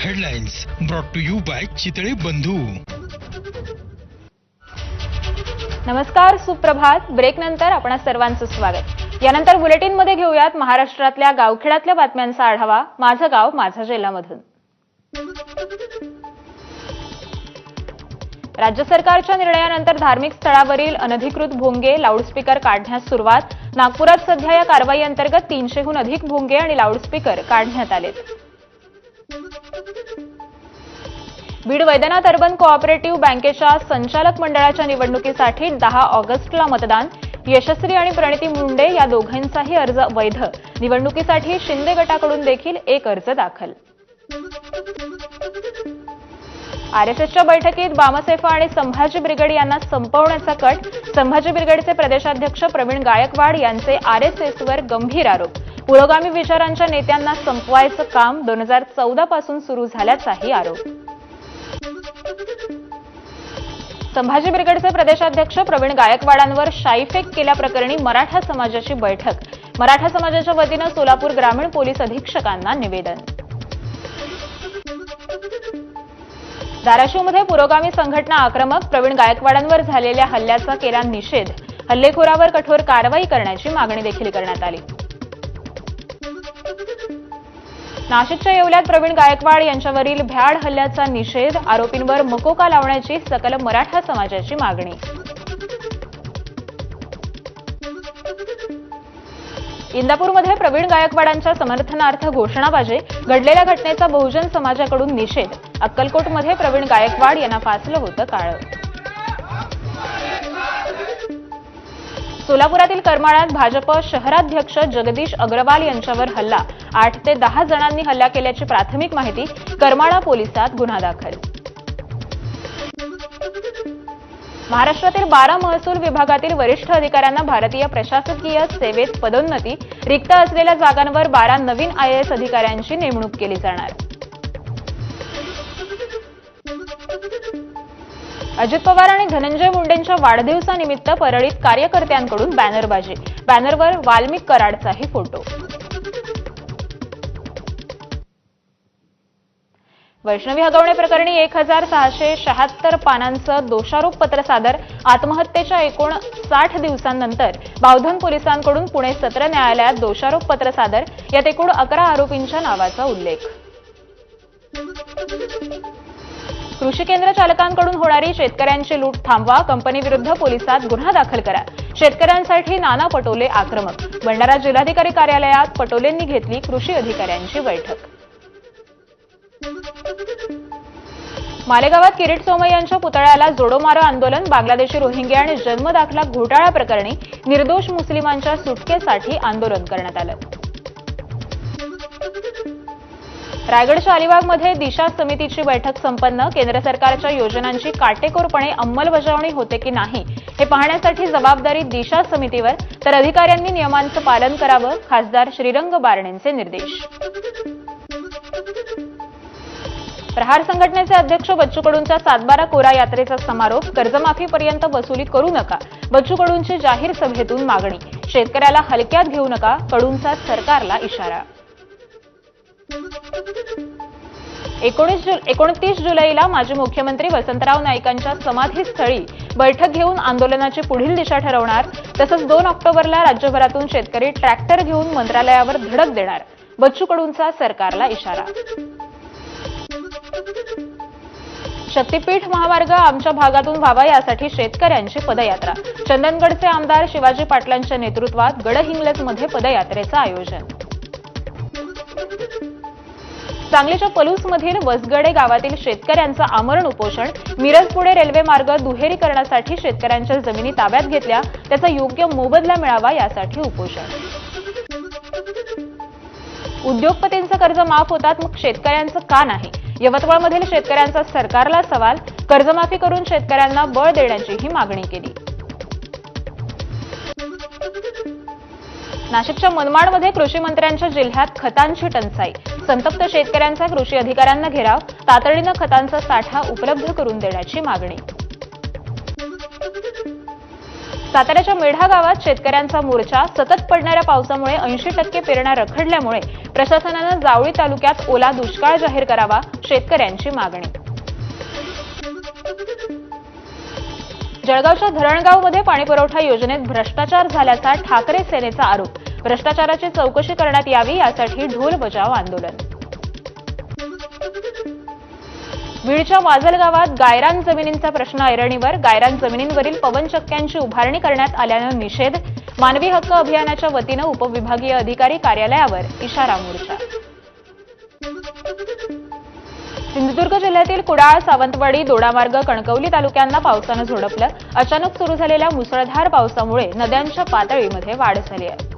Headlines brought to you by Chitale Bandhu. नमस्कार, सुप्रभात. Break नंतर आपणा सर्वांचं स्वागत. यानंतर बुलेटिन मध्ये घेऊयात महाराष्ट्रातल्या गावखेड्यातल्या बातम्यांचा आढावा. माझं गाव माझा जिल्ह्यामधून. राज्य सरकारच्या निर्णयानंतर धार्मिक स्थळावरील अनधिकृत भोंगे, लाऊडस्पीकर काढण्यास सुरुवात. नागपुरात सध्या या कारवाई अंतर्गत 300हून अधिक भोंगे आणि लाऊडस्पीकर काढण्यात आलेत. बीड वैद्यनाथ अर्बन कोऑपरेटिव्ह बँकेच्या संचालक मंडळाच्या निवडणुकीसाठी 10 ऑगस्टला मतदान. यशस्वी आणि प्रणिती मुंडे या दोघांचाही अर्ज वैध. निवडणुकीसाठी शिंदे गटाकडून देखील एक अर्ज दाखल. आरएसएसच्या बैठकीत बामसेफा आणि संभाजी ब्रिगेड यांना संपवण्याचा कट. संभाजी ब्रिगेडचे प्रदेशाध्यक्ष प्रवीण गायकवाड यांचे आरएसएसवर गंभीर आरोप. पुरोगामी विचारांच्या नेत्यांना संपवायचं काम 2014 पासून सुरू झाल्याचाही आरोप. संभाजी ब्रिगेडचे प्रदेशाध्यक्ष प्रवीण गायकवाडांवर शाईफेक केल्याप्रकरणी मराठा समाजाची बैठक. मराठा समाजाच्या वतीनं सोलापूर ग्रामीण पोलीस अधीक्षकांना निवेदन. धाराशिवमध्ये पुरोगामी संघटना आक्रमक. प्रवीण गायकवाडांवर झालेल्या हल्ल्याचा केला निषेध. हल्लेखोरावर कठोर कारवाई करण्याची मागणी देखील करण्यात आली. नाशिकच्या येवल्यात प्रवीण गायकवाड यांच्यावरील भ्याड हल्ल्याचा निषेध. आरोपींवर मकोका लावण्याची सकल मराठा समाजाची मागणी. इंदापूरमध्ये प्रवीण गायकवाडांच्या समर्थनार्थ घोषणाबाजी. घडलेल्या घटनेचा बहुजन समाजाकडून निषेध. अक्कलकोटमध्ये प्रवीण गायकवाड यांना फासलं होतं काळं. सोलापुरातील करमाळ्यात भाजप शहराध्यक्ष जगदीश अग्रवाल यांच्यावर हल्ला. 8 ते 10 जणांनी हल्ला केल्याची प्राथमिक माहिती. करमाळा पोलिसात गुन्हा दाखल. महाराष्ट्रातील 12 महसूल विभागातील वरिष्ठ अधिकाऱ्यांना भारतीय प्रशासकीय सेवेत पदोन्नती. रिक्त असलेल्या जागांवर 12 नवीन आयएएस अधिकाऱ्यांची नेमणूक केली जाणार. अजित पवार आणि धनंजय मुंडेंच्या वाढदिवसानिमित्त परळीत कार्यकर्त्यांकडून बॅनरबाजी. बॅनरवर वाल्मिक कराडचाही फोटो. वैष्णवी हगवणे प्रकरणी 1676 पानांचं दोषारोप पत्र सादर. आत्महत्येच्या 59 दिवसांनंतर बावधन पोलिसांकडून पुणे सत्र न्यायालयात दोषारोप पत्र सादर. यात एकूण 11 आरोपींच्या नावाचा उल्लेख. कृषी केंद्र चालकांकडून होणारी शेतकऱ्यांची लूट थांबवा. कंपनीविरुद्ध पोलिसात गुन्हा दाखल करा. शेतकऱ्यांसाठी नाना पटोले आक्रमक. भंडारा जिल्हाधिकारी कार्यालयात पटोलेंनी घेतली कृषी अधिकाऱ्यांची बैठक. मालेगावात किरीट सोमय्यांच्या पुतळ्याला जोडोमारो आंदोलन. बांगलादेशी रोहिंग्या आणि जन्मदाखला घोटाळा प्रकरणी निर्दोष मुस्लिमांच्या सुटकेसाठी आंदोलन करण्यात आलं. रायगडच्या अलिबागमध्ये दिशा समितीची बैठक संपन्न. केंद्र सरकारच्या योजनांची काटेकोरपणे अंमलबजावणी होते की नाही हे पाहण्यासाठी जबाबदारी दिशा समितीवर, तर अधिकाऱ्यांनी नियमांचं पालन करावं. खासदार श्रीरंग बारणेंचे निर्देश. प्रहार संघटनेचे अध्यक्ष बच्चू कडूंच्या सातबारा कोरा यात्रेचा समारोप. कर्जमाफीपर्यंत वसुली करू नका. बच्चू कडूंची जाहीर सभेतून मागणी. शेतकऱ्याला हलक्यात घेऊ नका. कडूंचा सरकारला इशारा. 29 जुलैला माजी मुख्यमंत्री वसंतराव नाईकांच्या समाधीस्थळी बैठक घेऊन आंदोलनाची पुढील दिशा ठरवणार. तसंच 2 ऑक्टोबरला राज्यभरातून शेतकरी ट्रॅक्टर घेऊन मंत्रालयावर धडक देणार. बच्चू कडूंचा सरकारला इशारा. शक्तीपीठ महामार्ग आमच्या भागातून व्हावा यासाठी शेतकऱ्यांची पदयात्रा. चंदनगडचे आमदार शिवाजी पाटलांच्या नेतृत्वात गडहिंग्लजमध्ये पदयात्रेचं आयोजन. सांगलीच्या पलूसमधील वसगडे गावातील शेतकऱ्यांचं आमरण उपोषण. मिरज पुणे रेल्वे मार्ग दुहेरीकरणासाठी शेतकऱ्यांच्या जमिनी ताब्यात घेतल्या. त्याचा योग्य मोबदला मिळावा यासाठी उपोषण. उद्योगपतींचं कर्ज माफ होतात, मग शेतकऱ्यांचं का नाही? यवतमाळमधील शेतकऱ्यांचा सरकारला सवाल. कर्जमाफी करून शेतकऱ्यांना बळ देण्याचीही मागणी केली. नाशिकच्या मनमाडमध्ये कृषी मंत्र्यांच्या जिल्ह्यात खतांची टंचाई. संतप्त शेतकऱ्यांचा कृषी अधिकाऱ्यांना घेराव. तातडीनं खतांचा साठा उपलब्ध करून देण्याची मागणी. साताऱ्याच्या मेढा गावात शेतकऱ्यांचा मोर्चा. सतत पडणाऱ्या पावसामुळे 80% पेरण्या रखडल्यामुळे प्रशासनानं जावळी तालुक्यात ओला दुष्काळ जाहीर करावा, शेतकऱ्यांची मागणी. जळगावच्या धरणगावमध्ये पाणीपुरवठा योजनेत भ्रष्टाचार झाल्याचा ठाकरे सेनेचा आरोप. भ्रष्टाचाराची चौकशी करण्यात यावी यासाठी ढोल बजाव आंदोलन. बीडच्या वाझल गावात गायरान जमिनींचा प्रश्न ऐरणीवर. गायरान जमिनींवरील पवनचक्क्यांची उभारणी करण्यात आल्यानं निषेध. मानवी हक्क अभियानाच्या वतीनं उपविभागीय अधिकारी कार्यालयावर इशारा मोर्चा. सिंधुदुर्ग जिल्ह्यातील कुडाळ, सावंतवाडी, दोडामार्ग, कणकवली तालुक्यांना पावसानं झोडपलं. अचानक सुरू झालेल्या मुसळधार पावसामुळे नद्यांच्या पातळीमध्ये वाढ झाली आहे.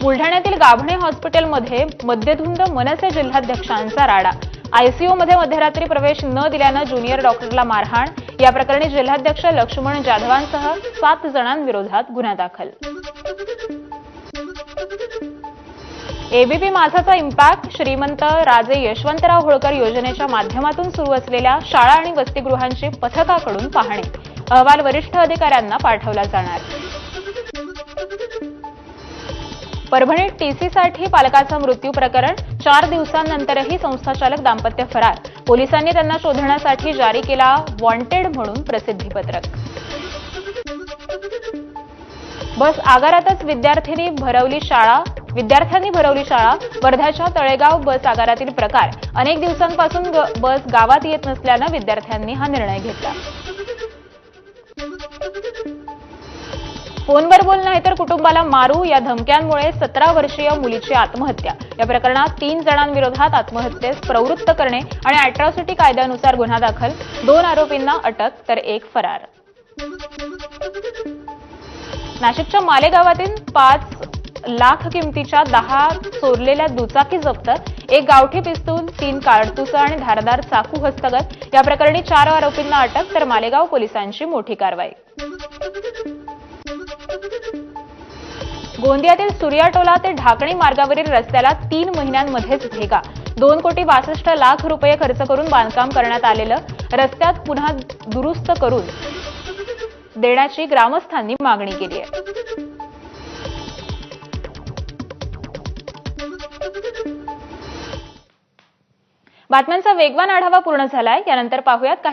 बुलढाण्यातील गाभणे हॉस्पिटलमध्ये मद्यधुंद मनसे जिल्हाध्यक्षांचा राडा. आयसीयूमध्ये मध्यरात्री प्रवेश न दिल्यानं ज्युनियर डॉक्टरला मारहाण. या प्रकरणी जिल्हाध्यक्ष लक्ष्मण जाधवांसह 7 जणांविरोधात गुन्हा दाखल. एबीपी माझाचा इम्पॅक्ट. श्रीमंत राजे यशवंतराव होळकर योजनेच्या माध्यमातून सुरू असलेल्या शाळा आणि वसतिगृहांची पथकाकडून पाहणी. अहवाल वरिष्ठ अधिकाऱ्यांना पाठवला जाणार. परभणीत टीसीसाठी पालकाचा मृत्यू प्रकरण. 4 दिवसांनंतरही संस्थाचालक दाम्पत्य फरार. पोलिसांनी त्यांना शोधण्यासाठी जारी केला वॉन्टेड म्हणून प्रसिद्धीपत्रक. बस आगारातच विद्यार्थ्यांनी भरवली शाळा. वर्ध्याच्या तळेगाव बस आगारातील प्रकार. अनेक दिवसांपासून बस गावात येत नसल्यानं विद्यार्थ्यांनी हा निर्णय घेतला. फोनवर बोल नाही तर कुटुंबाला मारू या धमक्यांमुळे 17 वर्षीय मुलीची आत्महत्या. या प्रकरणात 3 जणांविरोधात आत्महत्येस प्रवृत्त करणे आणि अॅट्रॉसिटी कायद्यानुसार गुन्हा दाखल. 2 आरोपींना अटक तर 1 फरार. नाशिकच्या मालेगावातील 5 लाख किमतीच्या 10 चोरलेल्या दुचाकी जप्त. 1 गावठी पिस्तूल, 3 काडतुसं आणि धारदार चाकू हस्तगत. या प्रकरणी 4 आरोपींना अटक तर मालेगाव पोलिसांची मोठी कारवाई. गोंदियातील सूर्याटोला ते ढाकणी मार्गावरील रस्त्याला 3 महिन्यांमध्येच भेगा. 2,62,00,000 रुपये खर्च करून बांधकाम करण्यात आलेलं रस्त्यात पुन्हा दुरुस्त करून देण्याची ग्रामस्थांनी मागणी केली आहे. बातम्यांचा वेगवान आढावा पूर्ण झालाय. यानंतर पाहूयात काही